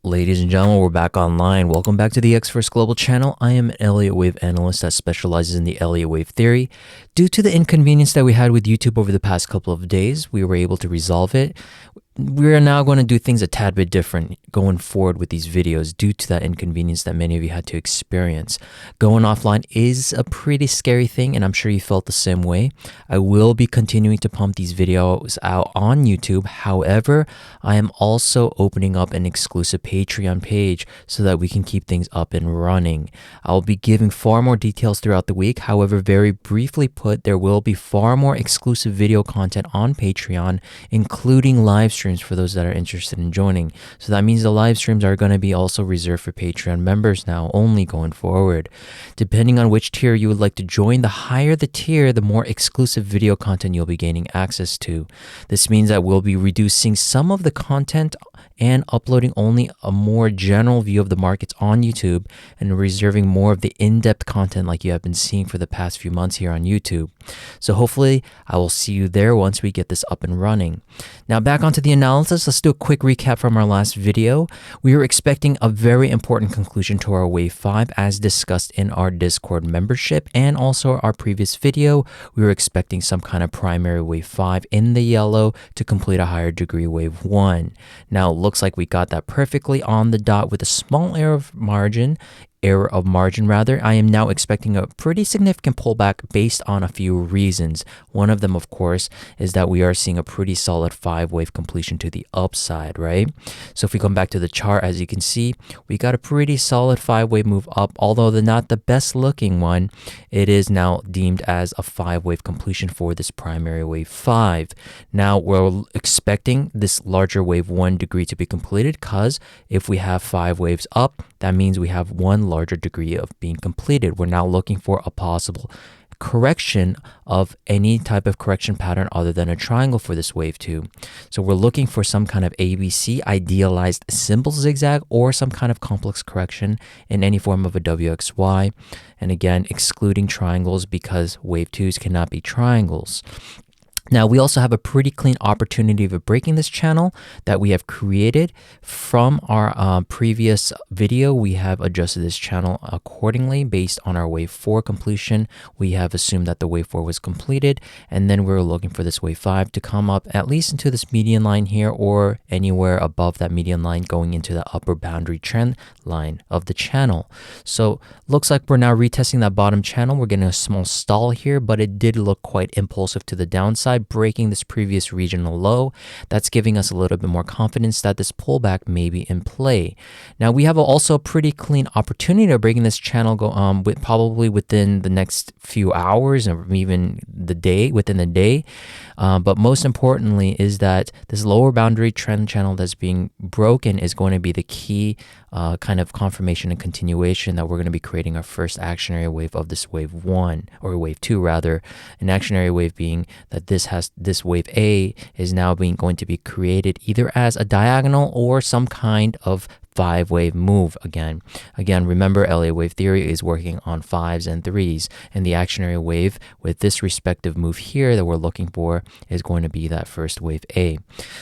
Ladies and gentlemen, we're back online. Welcome back to the XForceGlobal channel. I am an Elliott Wave analyst that specializes in the Elliott Wave Theory. Due to the inconvenience that we had with YouTube over the past couple of days, we were able to resolve it. We are now going to do things a tad bit different going forward with these videos due to that inconvenience that many of you had to experience. Going offline is a pretty scary thing, and I'm sure you felt the same way. I will be continuing to pump these videos out on YouTube. However, I am also opening up an exclusive Patreon page so that we can keep things up and running. I'll be giving far more details throughout the week. However, very briefly put, there will be far more exclusive video content on Patreon, including live streams for those that are interested in joining. So that means the live streams are going to be also reserved for Patreon members now, only going forward. Depending on which tier you would like to join, the higher the tier, the more exclusive video content you'll be gaining access to. This means that we'll be reducing some of the content and uploading only a more general view of the markets on YouTube and reserving more of the in-depth content like you have been seeing for the past few months here on YouTube. So hopefully I will see you there once we get this up and running. Now back onto the analysis, let's do a quick recap from our last video. We were expecting a very important conclusion to our Wave 5 as discussed in our Discord membership and also our previous video. We were expecting some kind of primary Wave 5 in the yellow to complete a higher degree Wave 1. Now it looks like we got that perfectly on the dot with a small error of margin. I am now expecting a pretty significant pullback based on a few reasons. One of them, of course, is that we are seeing a pretty solid 5-wave completion to the upside, right? So if we come back to the chart, as you can see, we got a pretty solid 5-wave move up, although not the best looking one. It is now deemed as a 5-wave completion for this primary Wave 5. Now we're expecting this larger Wave 1 degree to be completed because if we have 5 waves up, that means we have one larger degree of being completed. We're now looking for a possible correction of any type of correction pattern other than a triangle for this Wave 2. So we're looking for some kind of ABC, idealized simple zigzag, or some kind of complex correction in any form of a WXY. And again, excluding triangles because Wave 2s cannot be triangles. Now, we also have a pretty clean opportunity of breaking this channel that we have created from our previous video. We have adjusted this channel accordingly based on our Wave 4 completion. We have assumed that the Wave 4 was completed, and then we're looking for this Wave 5 to come up at least into this median line here or anywhere above that median line going into the upper boundary trend line of the channel. So looks like we're now retesting that bottom channel. We're getting a small stall here, but it did look quite impulsive to the downside, breaking this previous regional low. That's giving us a little bit more confidence that this pullback may be in play. Now we have also a pretty clean opportunity of breaking this channel probably within the next few hours or even within the day. But most importantly is that this lower boundary trend channel that's being broken is going to be the key kind of confirmation and continuation that we're going to be creating our first actionary wave of this Wave 1 or Wave 2 rather. An actionary wave being that this Wave A is now going to be created either as a diagonal or some kind of 5-wave move again. Remember, Elliott Wave Theory is working on 5s and 3s, and the actionary wave with this respective move here that we're looking for is going to be that first Wave A.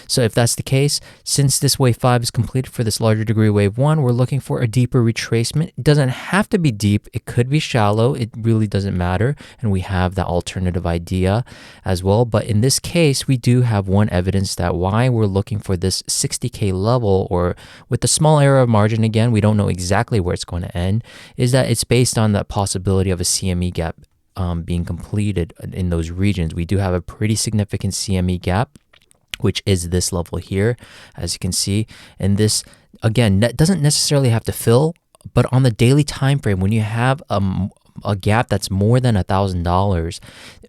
So if that's the case, since this Wave 5 is completed for this larger degree Wave 1, we're looking for a deeper retracement. It doesn't have to be deep. It could be shallow. It really doesn't matter, and we have that alternative idea as well. But in this case, we do have one evidence that why we're looking for this 60K level, or with the small error of margin, again, we don't know exactly where it's going to end, is that it's based on the possibility of a CME gap being completed in those regions. We do have a pretty significant CME gap, which is this level here, as you can see. And this, again, doesn't necessarily have to fill, but on the daily time frame, when you have a gap that's more than $1,000,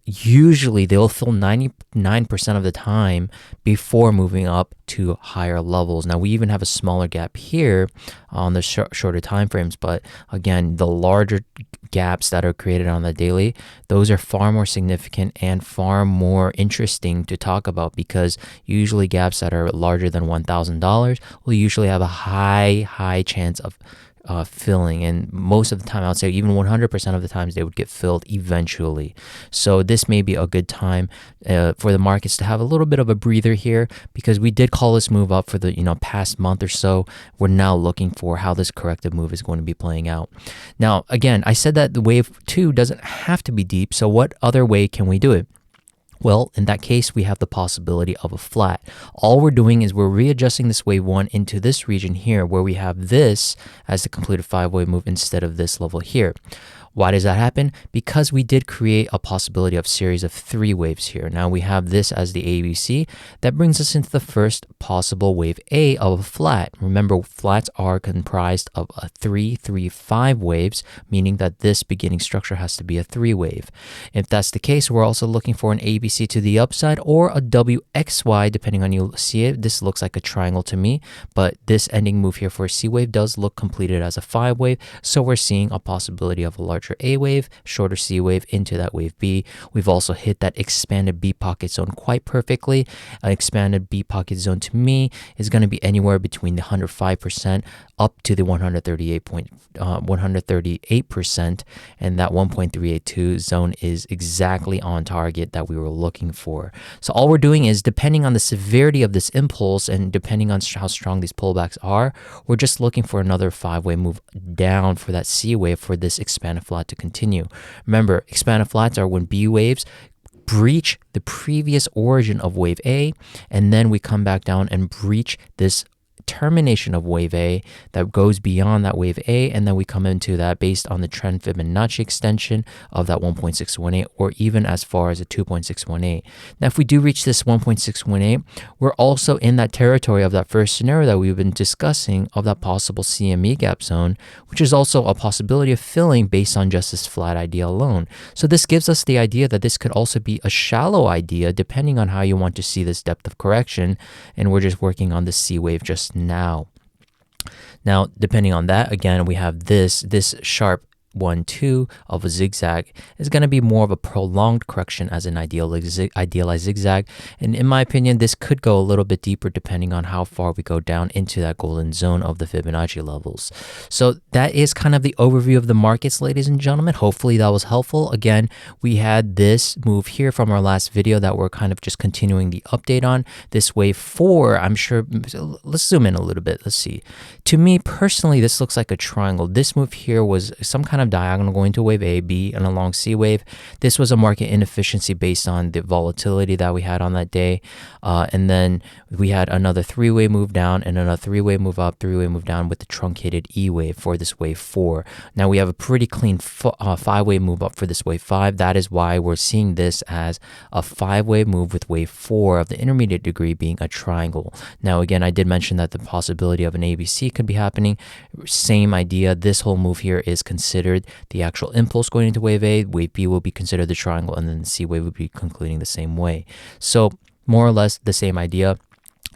usually they'll fill 99% of the time before moving up to higher levels. Now we even have a smaller gap here on the shorter time frames, but again, the larger gaps that are created on the daily, those are far more significant and far more interesting to talk about, because usually gaps that are larger than $1,000 will usually have a high chance of filling, and most of the time I would say even 100% of the times they would get filled eventually. So this may be a good time for the markets to have a little bit of a breather here, because we did call this move up for the past month or so. We're now looking for how this corrective move is going to be playing out. Now again, I said that the wave 2 doesn't have to be deep, so what other way can we do it? Well, in that case, we have the possibility of a flat. All we're doing is we're readjusting this wave 1 into this region here, where we have this as the completed 5-wave move instead of this level here. Why does that happen? Because we did create a possibility of series of 3 waves here. Now we have this as the ABC. That brings us into the first possible wave A of a flat. Remember, flats are comprised of a 3, 3, 5 waves, meaning that this beginning structure has to be a 3 wave. If that's the case, we're also looking for an ABC to the upside or a WXY, depending on you see it. This looks like a triangle to me, but this ending move here for a C wave does look completed as a 5 wave. So we're seeing a possibility of a larger A wave, shorter C wave into that wave B. We've also hit that expanded B pocket zone quite perfectly. An expanded B pocket zone to me is going to be anywhere between the 105% up to the 138%, and that 1.382 zone is exactly on target that we were looking for. So all we're doing is, depending on the severity of this impulse and depending on how strong these pullbacks are, we're just looking for another 5-wave move down for that C wave for this expanded flat to continue. Remember, expanded flats are when B waves breach the previous origin of wave A, and then we come back down and breach this termination of wave A that goes beyond that wave A, and then we come into that based on the trend Fibonacci extension of that 1.618, or even as far as a 2.618. Now if we do reach this 1.618, we're also in that territory of that first scenario that we've been discussing of that possible CME gap zone, which is also a possibility of filling based on just this flat idea alone. So this gives us the idea that this could also be a shallow idea depending on how you want to see this depth of correction, and we're just working on the C wave just now. Now, depending on that, again, we have this sharp 1-2 of a zigzag is going to be more of a prolonged correction as an idealized zigzag, and in my opinion this could go a little bit deeper depending on how far we go down into that golden zone of the Fibonacci levels. So that is kind of the overview of the markets, ladies and gentlemen. Hopefully that was helpful. Again, we had this move here from our last video that we're kind of just continuing the update on. This wave 4, I'm sure, let's zoom in a little bit. Let's see. To me personally, this looks like a triangle. This move here was some kind of diagonal going to wave A, B, and a long C wave. This was a market inefficiency based on the volatility that we had on that day. And then we had another 3-wave move down and another 3-wave move up, 3-wave move down with the truncated E wave for this wave 4. Now we have a pretty clean 5-wave move up for this wave 5. That is why we're seeing this as a 5-wave move with wave 4 of the intermediate degree being a triangle. Now again, I did mention that the possibility of an ABC could be happening. Same idea. This whole move here is considered the actual impulse going into wave A. Wave B will be considered the triangle, and then the C wave will be concluding the same way. So more or less the same idea,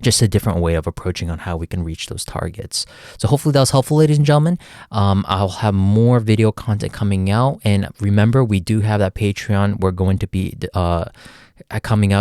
just a different way of approaching on how we can reach those targets. So hopefully that was helpful, ladies and gentlemen. I'll have more video content coming out, and remember, we do have that Patreon. We're going to be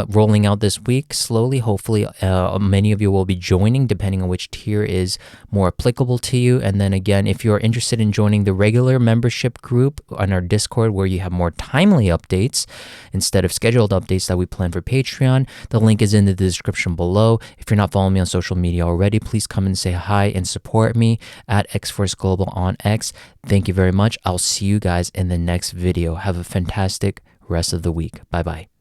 rolling out this week slowly. Hopefully many of you will be joining, depending on which tier is more applicable to you. And then again, if you're interested in joining the regular membership group on our Discord, where you have more timely updates instead of scheduled updates that we plan for Patreon, the link is in the description below. If you're not following me on social media already, please come and say hi and support me at XForceGlobal on X. Thank you very much. I'll see you guys in the next video. Have a fantastic rest of the week. Bye bye.